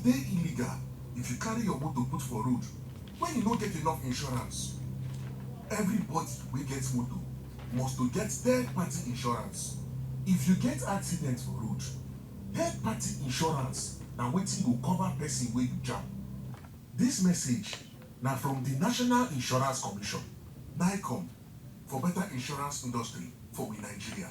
dey illegal if you carry your motor put for road when you no get enough insurance. Everybody wey get motor must to get third-party insurance. If you get accident for road, third-party insurance na wetin go cover person wey you jam. Dis message na from the National Insurance Commission, NICOM, for better insurance industry for we Nigeria.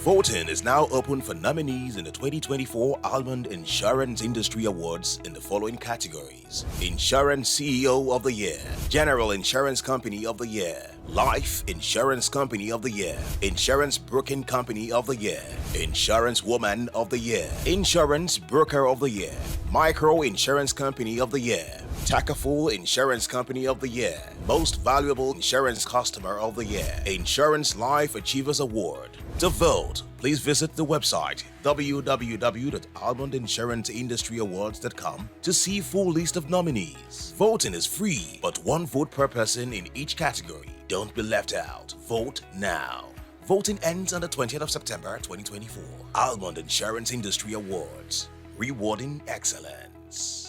Voting is now open for nominees in the 2024 Almond Insurance Industry Awards in the following categories: Insurance CEO of the Year, General Insurance Company of the Year, Life Insurance Company of the Year, Insurance Broking Company of the Year, Insurance Woman of the Year, Insurance Broker of the Year, Micro Insurance Company of the Year, Takaful Insurance Company of the Year, Most Valuable Insurance Customer of the Year, Insurance Life Achievers Award. To vote, please visit the website www.almondinsuranceindustry.awards.com to see full list of nominees. Voting is free, but one vote per person in each category. Don't be left out. Vote now. Voting ends on the 20th of September 2024. Almond Insurance Industry Awards. Rewarding excellence.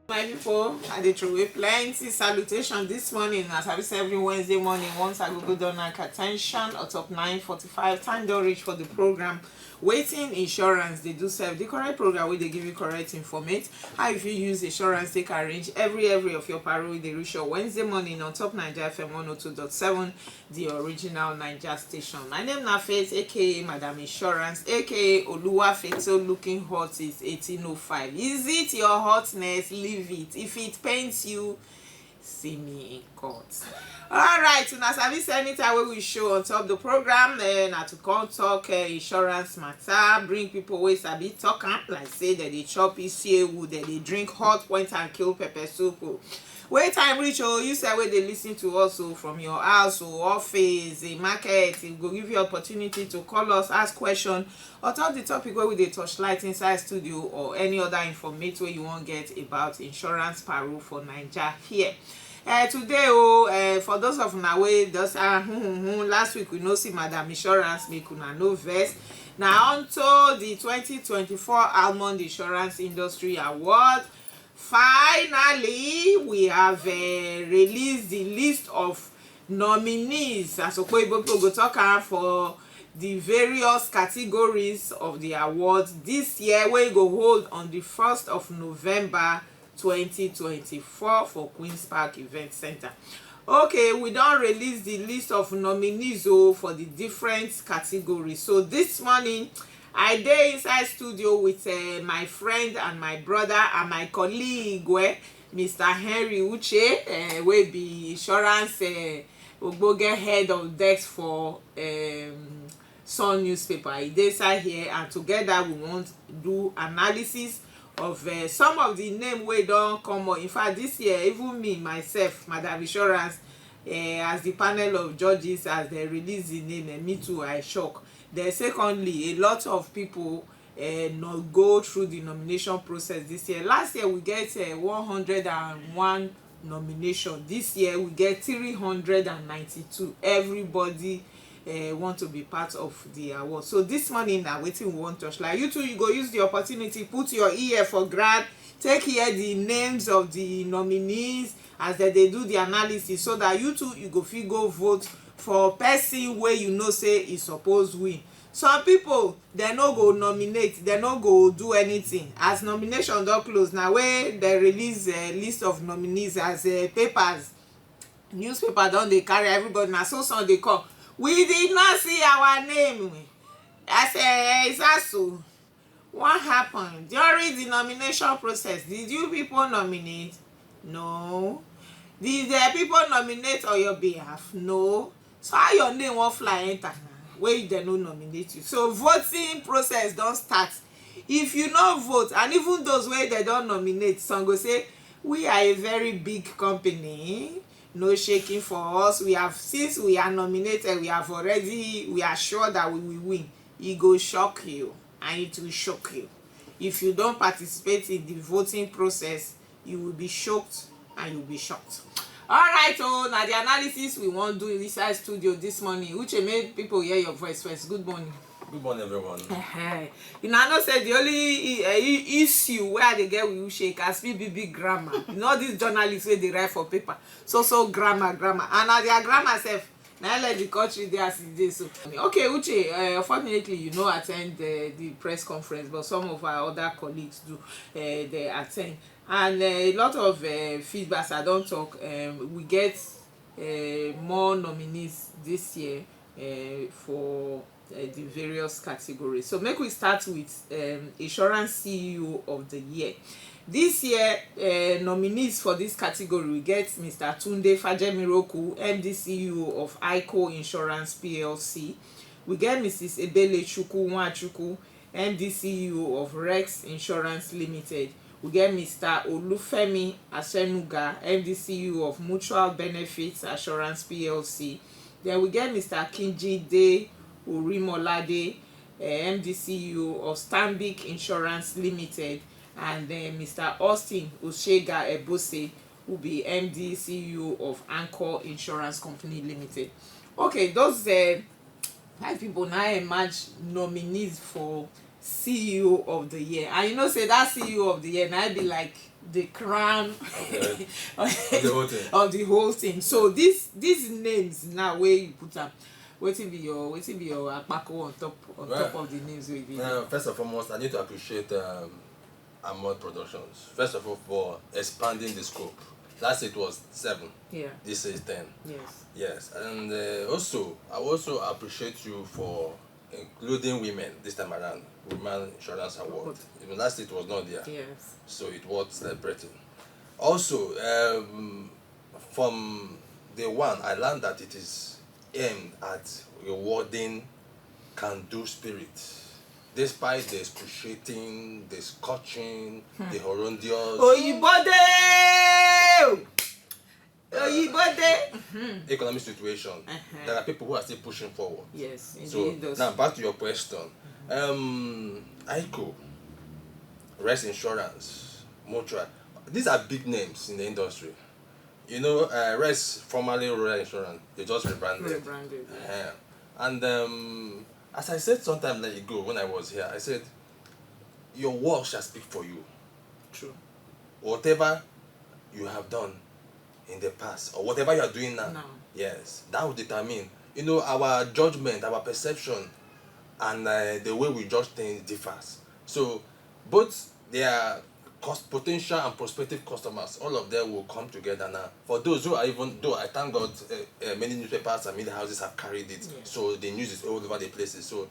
My people, I dey throw away plenty salutation this morning. As I say every Wednesday morning, once I go down like attention or top 9:45, time don't reach for the program. Waiting insurance, they do serve the correct program where they give you correct information. How if you use insurance, take arrange every of your parole, they reach your Wednesday morning on top Nigeria FM 102.7, the original Niger station. My name na Faith, aka Madam Insurance, aka Oluwa Feto, looking hot is 1805. Is it your hotness? Leave it. If it pains you, see me in court. Alright, so now service anytime wey we show on top the program, na to come talk insurance matter, bring people wey sabi talk am, like say that they chop ECAU, that they drink hot point and kill pepper soup. Wait time reach, you say wey they listen to us from your house or office, a market, it go give you opportunity to call us, ask question, or talk the topic where we dey touch light inside studio or any other information wey you wan get about insurance parole for Naija here. Today for those of una wey just last week we no see Madam Insurance, make una no vex. Now onto the 2024 Almond Insurance Industry Award. Finally, we have released the list of nominees, as people go talk for the various categories of the awards this year, wey go hold on the 1st of November 2024 for Queen's Park Event Center. Okay, we don release the list of nominees for the different categories. So this morning I dey inside studio with my friend and my brother and my colleague Mr. Henry Uche, wey be insurance ogbonge head of desk for Sun newspaper. He dey inside here, and together we want do analysis of some of the name wey don come up. In fact, this year even me myself, Madam Insurance, as the panel of judges, as they release the name, me too, I shock. Then secondly, a lot of people not go through the nomination process this year. Last year we get 101 nomination. This year we get 392. Everybody want to be part of the award. So this morning now wetin we want touch, like you too, you go use the opportunity, put your ear for grab, take here the names of the nominees as they do the analysis, so that you too, you go fit go vote for person where you know say is supposed win. Some people, they no go nominate, they no go do anything. As nomination don close, now where they release a list of nominees as papers, newspaper don dey carry everybody. Now so some dey come, we did not see our name. I say, is that so? What happened during the nomination process? Did you people nominate? No. Did the people nominate on your behalf? No. So how your name won't fly enter where they no nominate you? So voting process don't start. If you no vote, and even those where they don't nominate, some go say we are a very big company, no shaking for us. We have, since we are nominated, we are sure that we will win. It go shock you, and it will shock you. If you don't participate in the voting process, you will be shocked and you'll be shocked. Alright, now the analysis we want to do inside studio this morning, which made people hear your voice first. Good morning. Good morning, everyone. You know, I know say the only issue where they get with you shake as big grammar. You know these journalists where they write for paper. So grammar. And now their grammar self. Now let the country there as it is. So okay, Uche, unfortunately you know attend the press conference, but some of our other colleagues do they attend. And a lot of feedbacks I don't talk. We get more nominees this year for the various categories. So make we start with insurance CEO of the year. This year nominees for this category we get Mr. Tunde Fajemiroku, MD CEO of ICO Insurance PLC. We get Mrs. Ebele Chukwu Nwachukwu, MD CEO of Rex Insurance Limited. We get Mr. Olufemi Asenuga, MD CEO of Mutual Benefits Assurance PLC. Then we get Mr. Kinjide Orimolade, MD CEO of Stanbic Insurance Limited, and then Mr. Austin Oshega Ebose, who will be MD CEO of Anchor Insurance Company Limited. Okay, those 5 people now emerge nominees for CEO of the year. And you know say that CEO of the year now be like the crown of the whole thing. So these names now where you put up, wetin be your akpako on top of the names wey be. First and foremost, I need to appreciate Almond Productions. First of all, for expanding the scope. Last it was 7. Yeah. This is 10. Yes. Yes, and also I also appreciate you for including women this time around. Women Insurance Award. Even last it was not there. Yes. So it was celebrating. Also, from day one, I learned that it is aimed at rewarding can-do spirit. Despite the excruciating, the scorching, the horrendous, economic situation, there are people who are still pushing forward. Yes, so now back to your question. ICO, Rex Insurance, Mutual, these are big names in the industry. You know, Rex, formerly Rural Insurance, they just rebranded. And as I said sometime ago when I was here, I said, your work shall speak for you. True. Whatever you have done in the past, or whatever you are doing now, yes, that will determine, you know, our judgment, our perception, and the way we judge things differs. So both their potential and prospective customers, all of them will come together now. For those who are even, though I thank God many newspapers and media houses have carried it, so the news is all over the places. So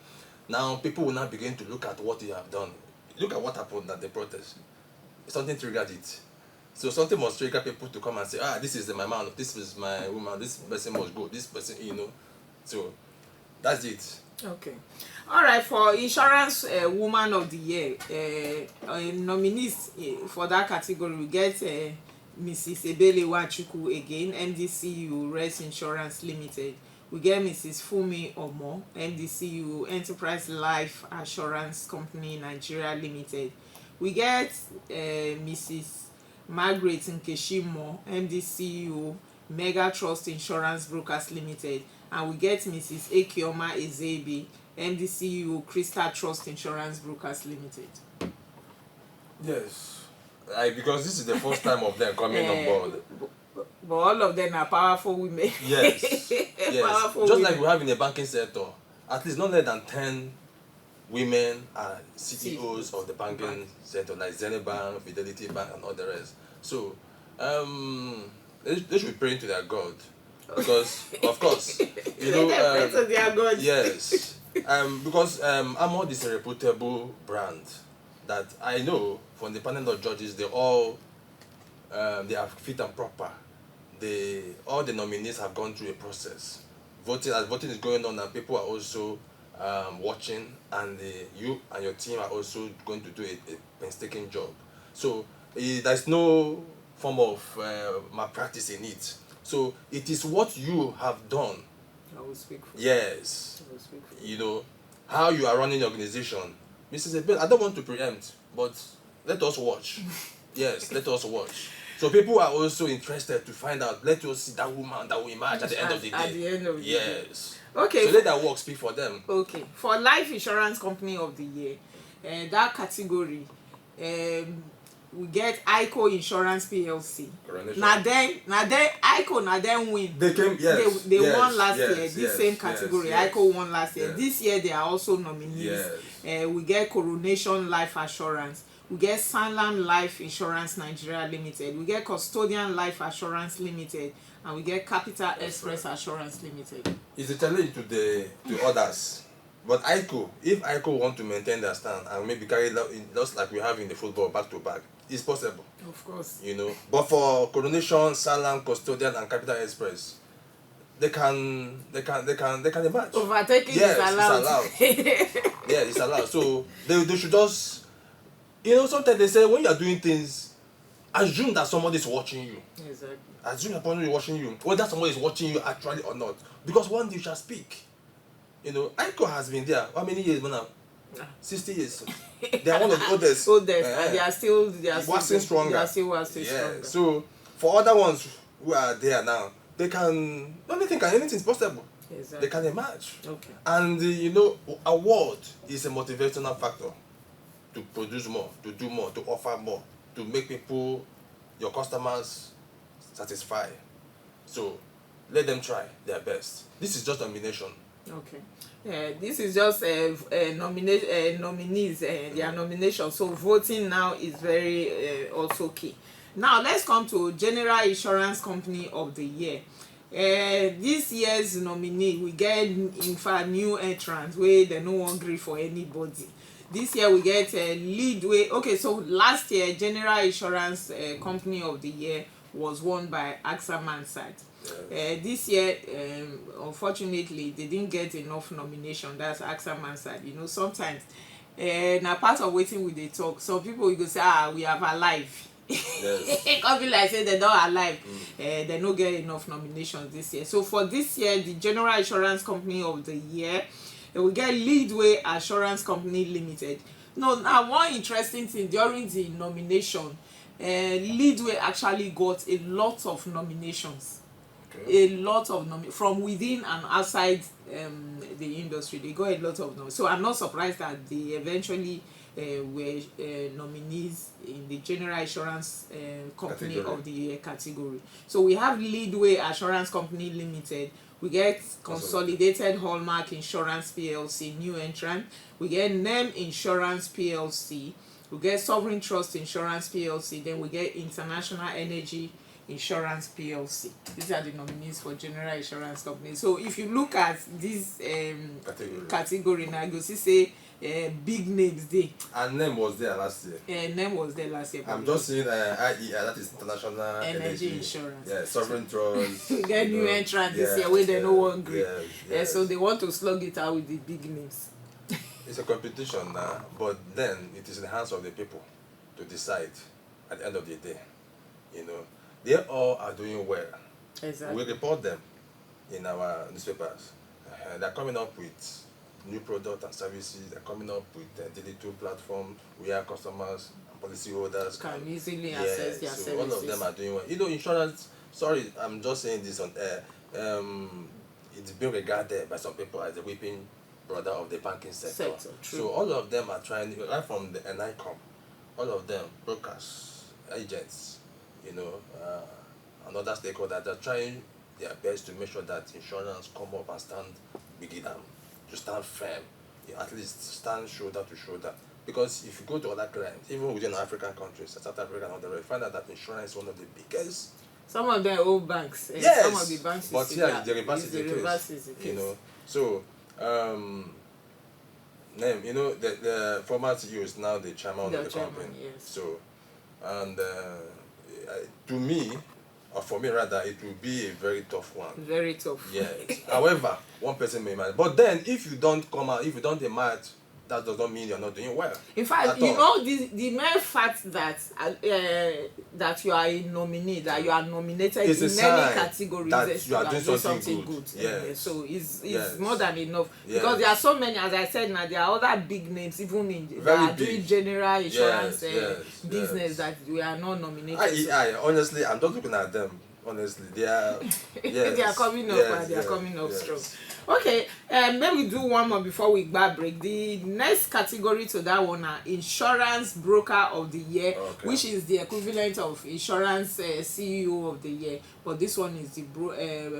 now people will now begin to look at what you have done. Look at what happened at the protest. Something triggered it. So something must trigger people to come and say, this is my man, this is my woman, this person must go, this person, you know. So that's it. Okay. All right, for insurance woman of the year, nominees for that category, we get Mrs. Ebele Nwachukwu again, MD CEO Rex Insurance Limited. We get Mrs. Fumi Omo, MD CEO Enterprise Life Assurance Company Nigeria Limited. We get Mrs. Margaret Nkeshimo, MD CEO Mega Trust Insurance Brokers Limited. And we get Mrs. Ekioma Ezebi, MD CEO Crystal Trust Insurance Brokers Limited. Yes, because this is the first time of them coming on board. But all of them are powerful women. Yes, yes. Powerful just women. like we have in the banking sector, at least not less than 10 women are CEOs of the banking sector, like Zenith Bank, Fidelity Bank, and all the rest. So, they should be praying to their God. Because, of course, you know, pray to their God. yes, because Almond is a reputable brand that I know from the panel of judges, they all, they are fit and proper. All the nominees have gone through a process. Voting is going on, and people are also watching, and you and your team are also going to do a painstaking job. So there's no form of malpractice in it. So it is what you have done. I will speak for yes. I will speak for you know, how you are running the organization. Mrs. Ebel, I don't want to preempt, but let us watch. Yes, let us watch. So people are also interested to find out. Let us see that woman that will emerge at the end of the day. At the end of the day. Yes. Okay. So let that work speak for them. Okay. For life insurance company of the year, that category, we get ICO Insurance PLC. Now then ICO win. They came, yes. They yes, won last yes, year. Yes, This same category, yes, ICO won last year. yes. This year they are also nominees. Yes. We get Coronation Life Assurance. We get Sanlam Life Insurance Nigeria Limited. We get Custodian Life Assurance Limited, and we get Capital Express Assurance Limited. It's a challenge to others. But if ICO want to maintain their stand and maybe carry it just like we have in the football back to back, it's possible. Of course. But for Coronation, Salam, Custodian, and Capital Express, they can emerge. Overtaking is allowed. Yeah, it's allowed. So they should just, sometimes they say when you are doing things, assume that somebody is watching you. Exactly. Assume that somebody is watching you, whether somebody is watching you actually or not, because one day you shall speak. ICO has been there. How many years now? 60 years. They are one of the oldest. And they are still waxing stronger. They are still waxing stronger. So for other ones who are there now, they can anything is possible. Exactly. They can emerge. Okay. And award is a motivational factor to produce more, to do more, to offer more, to make people, your customers, satisfied. So let them try their best. This is just nomination. Okay. This is just nominees, their nomination. So voting now is very also key. Now let's come to General Insurance Company of the Year. This year's nominee, we get in fact new entrants where they no wan gree for anybody. This year we get Leadway. Okay, so last year General Insurance Company of the Year was won by AXA Mansard. This year, unfortunately, they didn't get enough nomination. That's AXA Mansard. Sometimes, na part of waiting with the talk. Some people will go say, we have alive. Yes. It can't be like say they don't alive. They don't get enough nominations this year. So for this year, the General Insurance Company of the Year, we get Leadway Assurance Company Limited. Now one interesting thing during the nomination, Leadway actually got a lot of nominations. A lot of from within and outside the industry. They got a lot of nominations. So I'm not surprised that they eventually were nominees in the General Insurance Company of the Year category. So we have Leadway Assurance Company Limited. We get Consolidated Hallmark Insurance PLC, new entrant. We get NEM Insurance PLC. We get Sovereign Trust Insurance PLC. Then we get International Energy Insurance PLC. These are the nominees for General Insurance Company. So if you look at this category now, you see big names there. And NEM was there last year. NEM was there last year. I'm just seeing IEI, that is International Energy Insurance. Yeah, Sovereign Trust. We get new entrant this year where they no one great. Yes. So they want to slug it out with the big names. It's a competition now, but then it is in the hands of the people to decide at the end of the day. They all are doing well. Exactly. We report them in our newspapers. They're coming up with new products and services. They're coming up with a digital platform where customers and policyholders can easily access their services. So all of them are doing well. Insurance, sorry, I'm just saying this on air. It's being regarded by some people as the weeping brother of the banking sector. So all of them are trying, right from the NICOM, all of them, brokers, agents, and other stakeholders, they're trying their best to make sure that insurance come up and stand big them, to stand firm, at least stand shoulder to shoulder. Because if you go to other clients, even within African countries, South Africa and other, you find out that insurance is one of the biggest. Some of them old banks. Yes, some of the banks but here the reverse is the case. So name, the former CEO is now the chairman of the company. Yes. So, and to me, or for me rather, it will be a very tough one. Very tough. Yes. However, one person may emerge. But then, if you don't come out, if you don't emerge that does not mean you're not doing well. In fact, at you all. know, the mere fact that that you are a nominee, that you are nominated It's a in sign any category, that you are doing something good. Yes. So it's Yes. more than enough. Yes. Because there are so many, as I said, now there are other big names even in Very that are big. doing general insurance Yes, business that we are not nominated. I honestly, I'm just looking at them. Honestly, they are. Yes, They are coming up and they are coming up strong. Okay, maybe we do one more before we grab break. The next category to that one are insurance broker of the year, which is the equivalent of insurance CEO of the year, but this one is the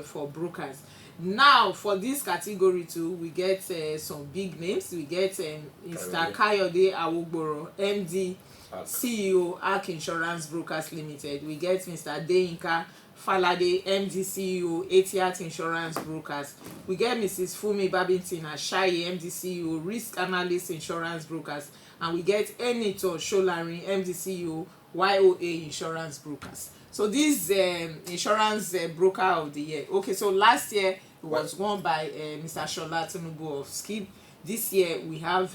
for brokers. Now for this category too, we get some big names. We get Mr. Kayode Awogboro, MD, CEO, Arc Insurance Brokers Limited. We get Mr. Deyinka Falade, MD, CEO, Etihad Insurance Brokers. We get Mrs. Fumi Babington Ashaye, MD, CEO, Risk Analyst Insurance Brokers. And we get Enito Sholari, MD, CEO, YOA Insurance Brokers. So this insurance broker of the year. Okay, so last year it was won by Mr. Shola Tinubu of Skip. This year we have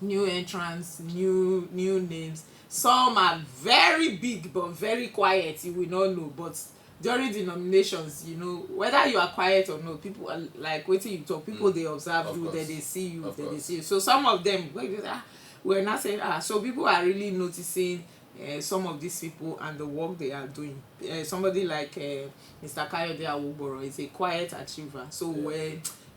new entrants, new names. Some are very big but very quiet, you will not know. But during the nominations, you know, whether you are quiet or not, people are like waiting you talk. People they observe you, then they see you, then they see you. So some of them, we're not saying so people are really noticing some of these people and the work they are doing. Somebody like Mr. Kayode Awogboro is a quiet achiever. So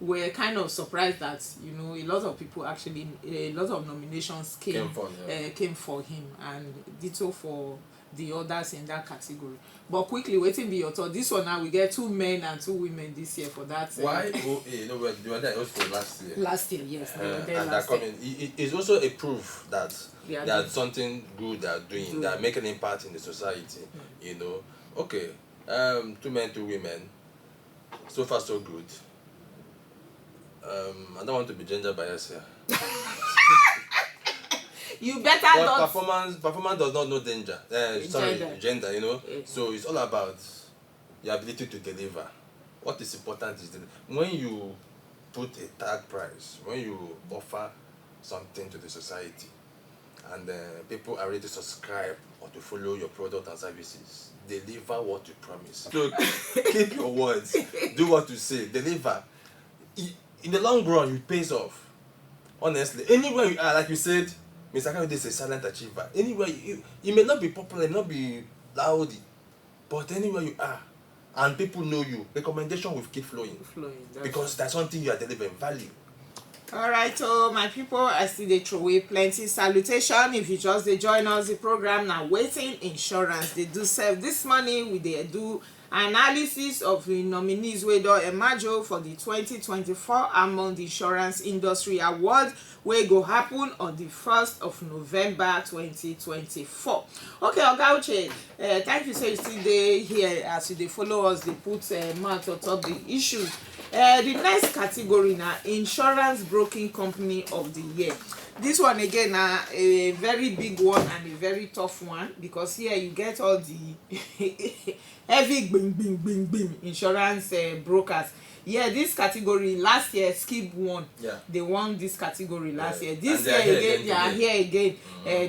we're kind of surprised that, you know, a lot of people actually, a lot of nominations came for him, and ditto for the others in that category. But quickly, waiting be your thought. This one now, we get 2 men and 2 women this year for that. Why? No, we were there also last year. Last year, yes. They were there and last they're year. coming. It's also a proof that They something good they are doing. They are making an impact in the society. You know. Okay. 2 men, 2 women. So far, so good. I don't want to be gender biased here. You better but not. performance does not know danger. Gender. You know. Yeah. So it's all about your ability to deliver. What is important is when you put a tag price, when you offer something to the society, and people are ready to subscribe or to follow your product and services, deliver what you promise. So keep your words, do what you say, deliver. In the long run, it pays off. Honestly, anywhere you are, like you said, Mr. Kayode is a silent achiever. Anywhere you may not be popular, not be loud, but anywhere you are, and people know you, recommendation will keep flowing. Because that's something you are delivering value. Alright, so my people, I see they throw away plenty salutation. If you just they join us the program now, Waiting Insurance, they do save this money with they do analysis of the nominees wey don emerge for the 2024 Almond Insurance Industry Award wey go happen on the 1st of November 2024. Okay, Oga Uche, thank you, so you still dey here as you dey follow us, dey put mouth on top the issue. The next category na insurance broking company of the year. This one again na a very big one and a very tough one, because here you get all the heavy bing insurance brokers. Yeah, this category last year Skip won. Yeah, they won this category last year. This year again they are here again.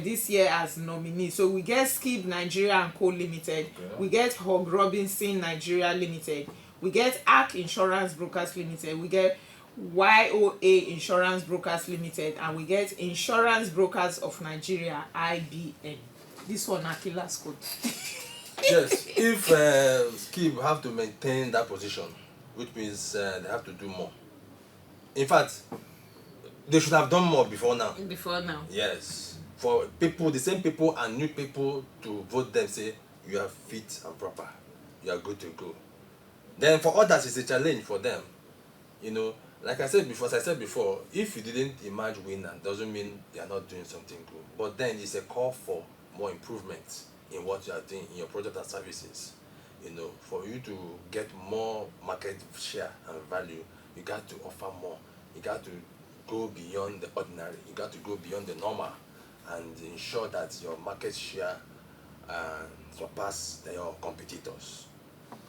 This year as nominee. So we get Skip Nigeria and Co Limited. We get Hog Robinson Nigeria Limited. We get Arc Insurance Brokers Limited. We get YOA Insurance Brokers Limited, and we get Insurance Brokers of Nigeria IBN. This one are killer's code. Yes, if Skip have to maintain that position, which means they have to do more. In fact, they should have done more before now. Yes, for people, the same people and new people to vote them, say you are fit and proper, you are good to go. Then for others, it's a challenge for them. You know, like I said before, if you didn't emerge winner, doesn't mean you are not doing something good. But then it's a call for more improvements in what you are doing in your product and services. You know, for you to get more market share and value, you got to offer more. You got to go beyond the ordinary. You got to go beyond the normal and ensure that your market share surpass your competitors.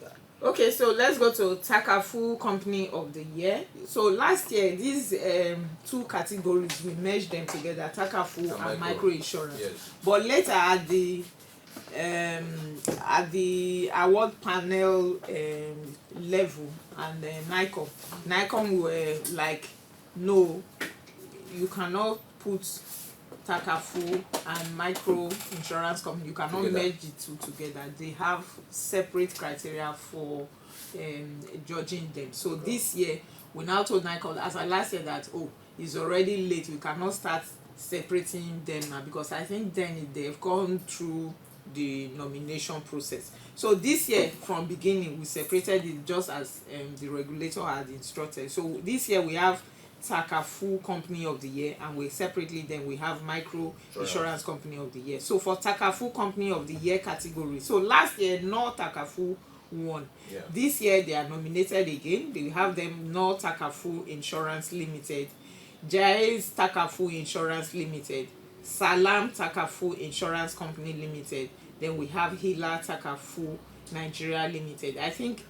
Yeah. Okay, so let's go to Takafu Company of the Year. So last year, these two categories, we merged them together, Takafu and micro insurance. Yes. But later at the award panel level, and Nikon were like, no, you cannot put Takafu and micro insurance company, you cannot merge the two together. They have separate criteria for judging them. So this year we now told Nikon, as I last year, that it's already late, we cannot start separating them now, because I think then they've gone through the nomination process. So this year from beginning we separated it just as the regulator had instructed. So this year we have Takafu Company of the Year, and we separately then we have Micro Insurance Company of the Year. So for Takafu Company of the Year category, so last year no Takafu won. This year they are nominated again. They have them No Takafu Insurance Limited, Jai's Takafu Insurance Limited, Salam Takafu Insurance Company Limited, then we have Hila Takafu Nigeria Limited. I think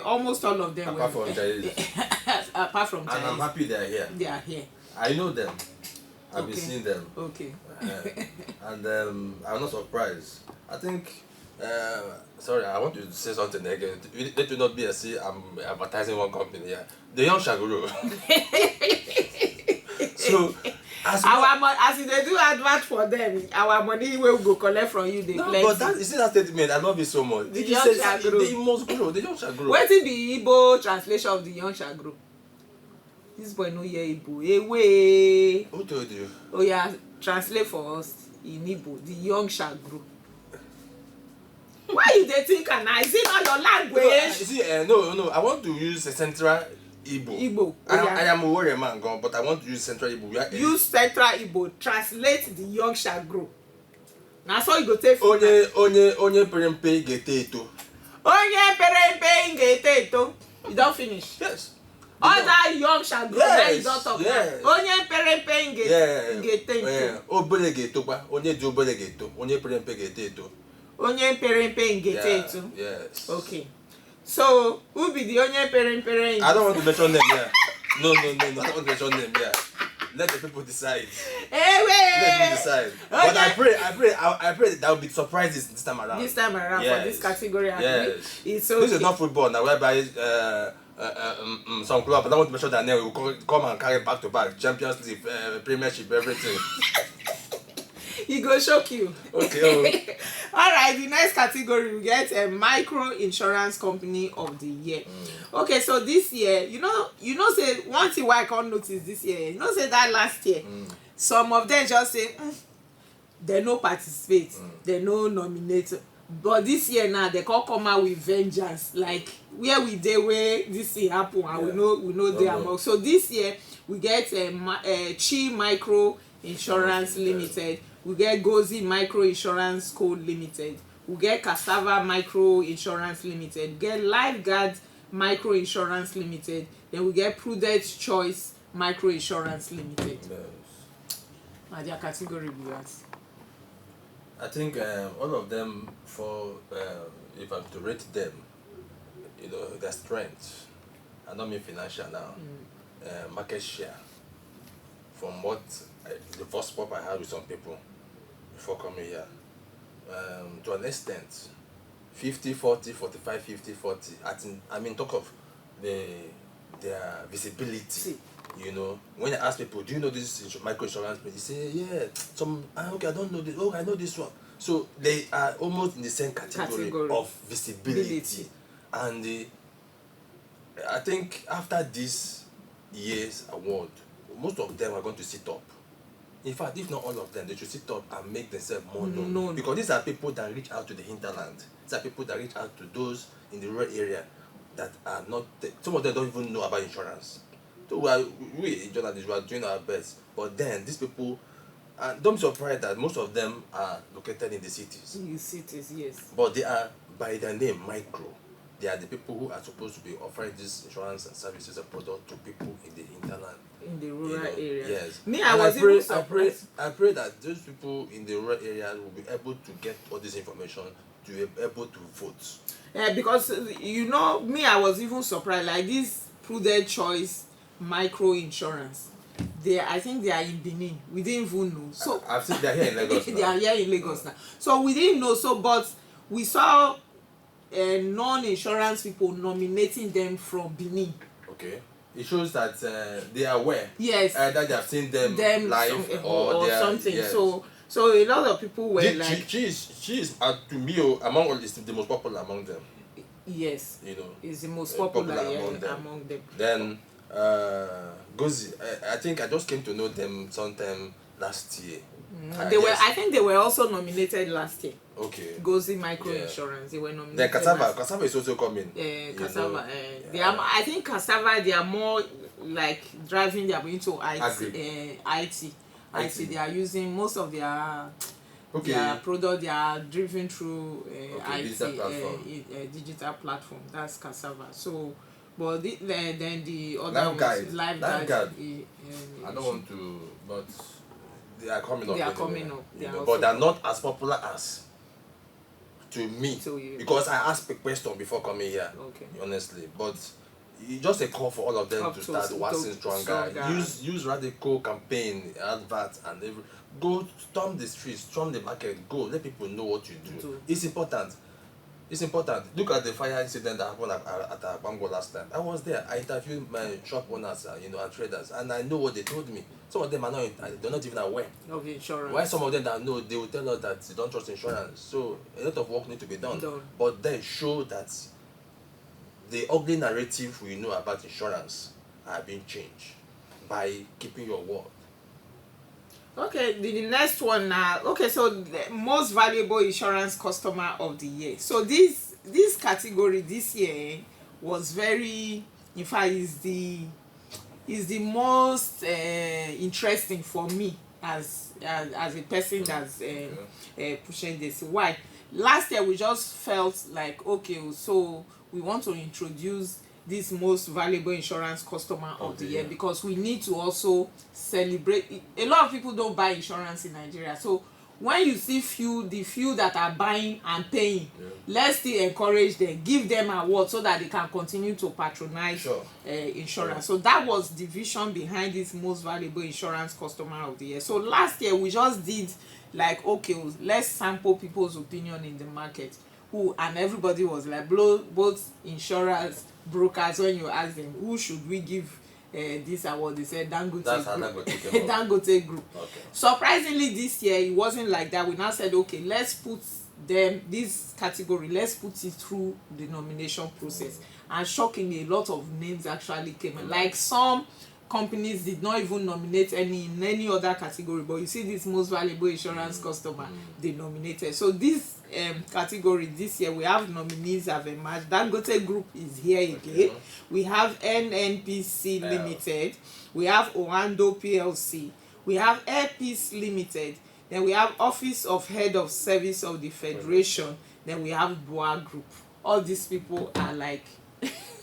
almost all of them apart from Jai's. Apart from Jai's. And I'm happy they are here. They are here. I know them. I've been seeing them. Okay. And I'm not surprised. I think sorry, I want you to say something again. Let you not be a see I'm advertising one company here. The Young Shaguru. So as they do advert for them, our money will go collect from you. They plenty. But that, you see that statement, I love it so much. The Young Shaguru. They must grow. The Young Shaguru. What is the Igbo translation of the Young Shaguru? This boy no hear Igbo. Ewe. Who told you? Oh yeah, translate for us in Igbo. The Young Shaguru. Why you dey think and is it not your language? No, you see, no. I want to use a central Igbo. Igbo. I am a warrior man, God, but I want to use central Igbo. Use central Igbo. Translate the Young Shaguru. Now so you go take. Onye perempe gete eto. Onye perempe gete eto. You don't finish. Yes. All that Young Shaguru. Now you don't talk. Yes. Onye perempe gete eto. Obele geto kwa. Onye di obele geto. Onye perempe gete eto. Onye perempe gete eto. Yes. Okay. So, who be the onye perempere? I don't want to mention them here. No. I don't want to mention them here. Let the people decide. Let them decide. Okay. But I pray that will be surprises this time around. This time around for this category. Yes. It's okay. This is not football now, whereby some club, I don't want to mention their name, will come and carry back to back Champions League, Premiership, everything. He go shock you. Okay. All right, the next category we get a Micro Insurance Company of the Year. Okay, so this year, you know, say one thing why I can't notice this year, you know, say that last year, some of them just say they no participate, they no nominate. But this year now they can't come out with vengeance, like where we dey where this thing happen, and we know they among. So this year we get a Chi Micro Insurance Limited. We get Gozi Micro Insurance Co. Limited. We get Cassava Micro Insurance Limited. We get Lifeguard Micro Insurance Limited. Then we get Prudent Choice Micro Insurance Limited. Yes. Now their category be that. I think all of them, for if I'm to rate them, you know, their strength, I don't mean financial now, market share, from what the first pop I had with some people before coming here, to an extent, 50-40, 45-50-40. I mean, talk of their visibility. You know, when I ask people, do you know this micro insurance? They say, yeah. Okay, I don't know this. Oh, I know this one. So they are almost in the same category. Of visibility. And I think after this year's award, most of them are going to sit up. In fact, if not all of them, they should sit up and make themselves more known. Because these are people that reach out to the hinterland. These are people that reach out to those in the rural area that are not. Some of them don't even know about insurance. So we journalists, we are doing our best. But then these people, don't be surprised that most of them are located in the cities. In the cities, yes. But they are, by their name, micro. They are the people who are supposed to be offering this insurance and services and product to people in the hinterland. In the rural area. Yes. I pray that those people in the rural area will be able to get all this information to be able to vote. Because you know me, I was even surprised, like this Prudent Choice micro insurance, I think they are in Benin, we didn't even know. So I've seen they're here in Lagos now. they are here in Lagos now, so we didn't know. So but we saw non-insurance people nominating them from Benin. Okay, it shows that they are aware. Yes, that they have seen them live or they are, something. yes. So a lot of people were like, she is to me, among all is the most popular among them. Yes, you know, is the most popular among them. Then Gozi, I think I just came to know them sometime last year. I think they were also nominated last year. Okay. Gozi Micro Insurance, they were nominated. Then Cassava is also coming. Cassava. I think Cassava, they are more like driving their way into IT. They are using most of their product, they are driven through digital platform. That's Cassava. So but then the other Live Guide. I don't want to, but they are coming up. But they are not as popular as to me, because I asked a question before coming here. Okay. Honestly, but it's just a call for all of them to start waxing stronger. Use radical campaign, adverts, and go storm the streets, storm the market, go let people know what you do. It's important. Look at the fire incident that happened at Bango last time. I was there. I interviewed my shop owners, and traders, and I know what they told me. Some of them are they're not even aware of insurance. Why some of them that know, they will tell us that they don't trust insurance. So a lot of work needs to be done. But then show that the ugly narrative we know about insurance are being changed by keeping your word. Okay, the next one now. Okay, so the most valuable insurance customer of the year. So this category this year was very, in fact, is the most interesting for me as a person that's pushing this. Why? Last year we just felt like, okay, so we want to introduce this most valuable insurance customer of the year, because we need to also celebrate. A lot of people don't buy insurance in Nigeria, so when you see the few that are buying and paying, let's still encourage them, give them awards so that they can continue to patronize insurance. So that was the vision behind this most valuable insurance customer of the year. So last year we just did like, okay, let's sample people's opinion in the market, and everybody was like, both insurers, brokers, when you ask them who should we give this award, they said Dangote Group. Okay. Surprisingly this year it wasn't like that. We now said, okay, let's put this category, let's put it through the nomination process. And shockingly, a lot of names actually came in. Like some companies did not even nominate in any other category, but you see this most valuable insurance customer, they nominated. So this category this year, we have nominees have emerged. Dangote Group is here again. We have NNPC Limited, we have Oando PLC, we have Airpeace Limited, then we have Office of Head of Service of the Federation, then we have Boa Group. All these people are like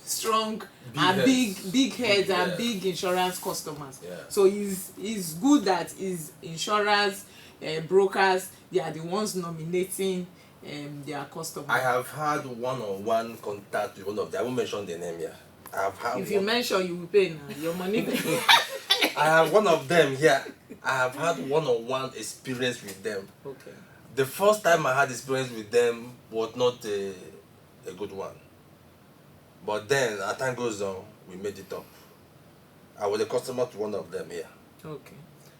strong big heads and big insurance customers. So it's good that is insurance brokers, they are the ones nominating their customers. I have had one-on-one contact with one of them. I won't mention the name here. If you mention, you will pay now. Your money. I have one of them here. I have had one-on-one experience with them. Okay. The first time I had experience with them was not a good one. But then, as time goes on, we made it up. I was a customer to one of them here. Okay.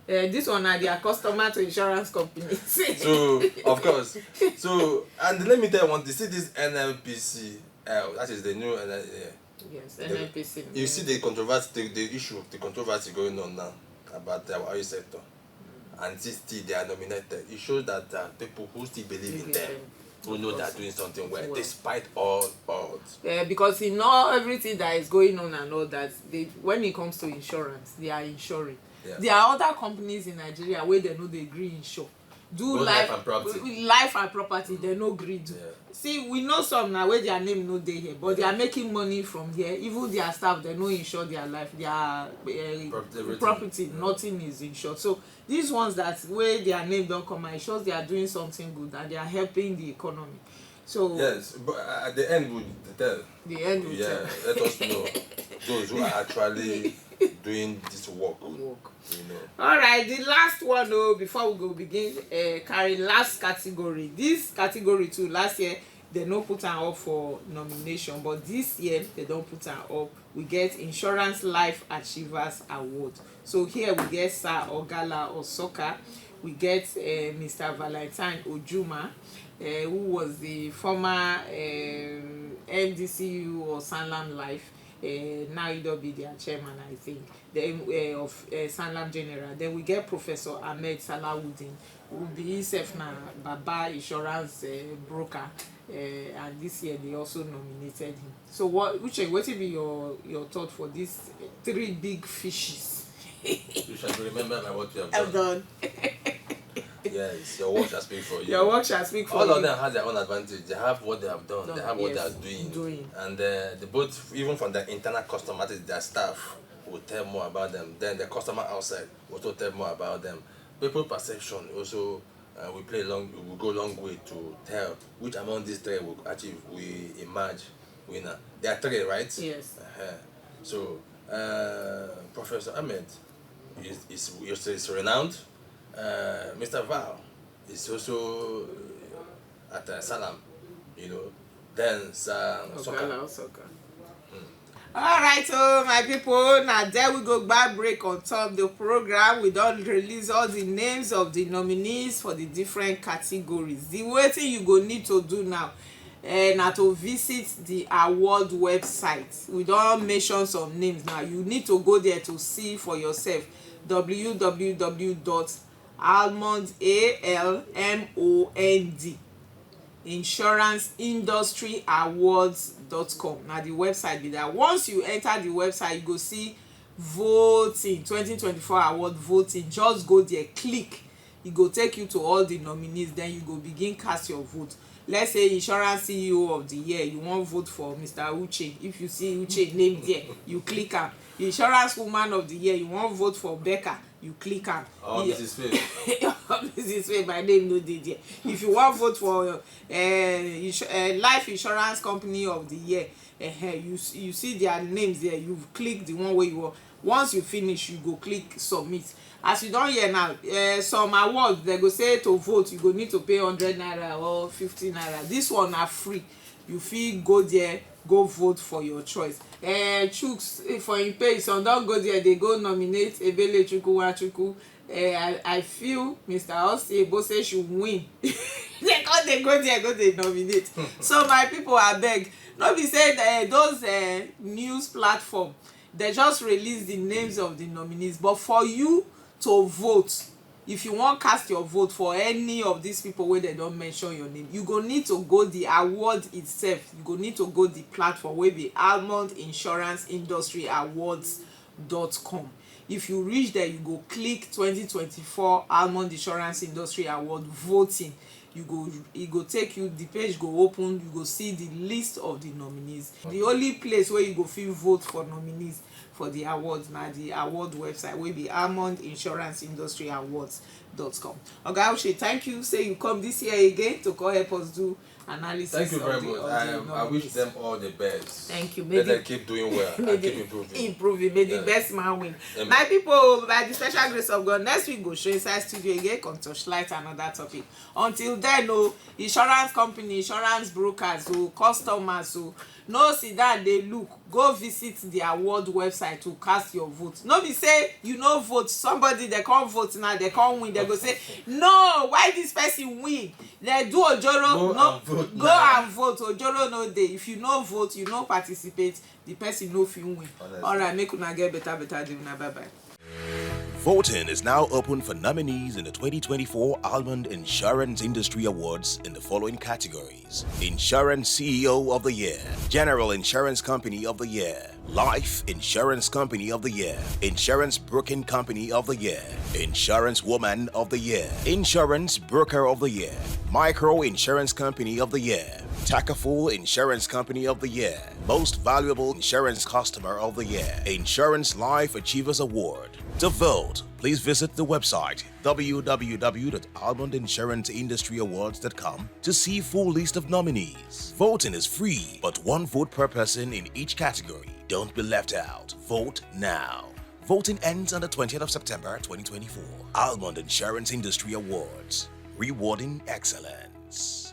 This one are their customer to insurance companies. So, of course. So, and let me tell you one thing. See this NLPC, that is the new yes, NLPC. You see the controversy, the controversy going on now about our oil sector. And still they are nominated. It shows that there are people who still believe in them, who know they are doing something well, despite all odds. Because in all everything that is going on and all that, when it comes to insurance, they are insuring. There are other companies in Nigeria where they know they agree insure. Life and property, they no agree do. See, we know some now where their name no dey here, but they are making money from here. Even their staff, they no insure their life, their property, nothing is insured. So these ones that where their name don't come out, it shows they are doing something good and they are helping the economy. So yes, but at the end we'll tell. the end will Yeah, tell. let us know those who are actually doing this work. Work. You know. All right, the last one before we go begin carry last category. This category too, last year they no put am up for nomination, but this year they don put am up. We get Insurance Life Achievers Award. So here we get Sir Ogala Osoka, we get Mr. Valentine Ojuma, who was the former MDCU or Sanlam Life. Now he don be their chairman, I think, then of Sanlam General. Then we get Professor Ahmed Salawudeen, who be himself na Baba insurance broker, and this year they also nominated him. So what will be your thought for these three big fishes? You shall remember by what you have I've done. done. Yes, your work shall speak for you. Your work shall speak for all you. of them have their own advantage. They have what they have done. They have what they are doing. And they both, even from their internal customers, their staff will tell more about them. Then the customer outside will also tell more about them. People perception also will go a long way to tell which among these three will achieve, we emerge winner. There are three, right? Yes. So Professor Ahmed is renowned. Mr. Val is also at Salam, you know. Then Osoka. Alright, so my people, now there we go back break on top the program. We don't release all the names of the nominees for the different categories. The way thing you go need to do now na to visit the award website. We don't mention some names now. You need to go there to see for yourself. www.almond insuranceindustry.awards.com. Now the website be that. Once you enter the website, you go see voting 2024 award voting. Just go there, click, e go take you to all the nominees. Then you go begin cast your vote. Let's say insurance CEO of the year, you wan vote for Mr. Uche. If you see Uche name there, you click am. Insurance woman of the year, you wan vote for Becca, you click am. Mrs. Faye. Mrs. Faye, my name no dey there. If you wan vote for life insurance company of the year, you see their names there, you click the one wey you want. Once you finish, you go click submit. As you don hear now, some awards they go say to vote you go need to pay 100 naira or 50 naira. This one na free. You fit go there, go vote for your choice. Chooks for im page, some don go there, they go nominate Ebele Chukwuwachukwu. I feel Mr. Osi Ebose should win. They go there, go dey nominate. So my people, abeg, no be say those news platform they just release the names of the nominees, but for you to vote, if you wan cast your vote for any of these people wey they don mention your name, you go need to go the award itself. You go need to go the platform wey be Almond Insurance Industry Awards.com. If you reach there, you go click 2024 Almond Insurance Industry Award voting. E go take you, the page go open, you go see the list of the nominees. The only place where you go fit vote for nominees for the awards na the award website wey be Almond Insurance Industry Awards.com. Oga Uche, thank you say you come this year again to come help us do analysis. Thank you very much. I wish them all the best. Thank you. Let them keep doing well and keep improving. May the best man win. Amen. My people, by the special grace of God, next week go show inside studio again, come touchlight another topic. Until then, insurance company, insurance brokers, customers, no sit down dey look, go visit the award website to cast your vote. No be say you no vote, somebody they can't vote now, they can't win, they go say no, why this person win? They do ojoro, go and vote. Ojoro no dey. If you no vote, you no participate, the person no fit win. Alright, make una get better day. Bye bye. Voting is now open for nominees in the 2024 Almond Insurance Industry Awards in the following categories: Insurance CEO of the Year, General Insurance Company of the Year, Life Insurance Company of the Year, Insurance Broking Company of the Year, Insurance Woman of the Year, Insurance Broker of the Year, Micro Insurance Company of the Year, Takaful Insurance Company of the Year, Most Valuable Insurance Customer of the Year, Insurance Life Achievers Award. To vote, please visit the website www.almondinsuranceindustry.awards.com to see full list of nominees. Voting is free, but one vote per person in each category. Don't be left out. Vote now. Voting ends on the 20th of September 2024. Almond Insurance Industry Awards. Rewarding excellence.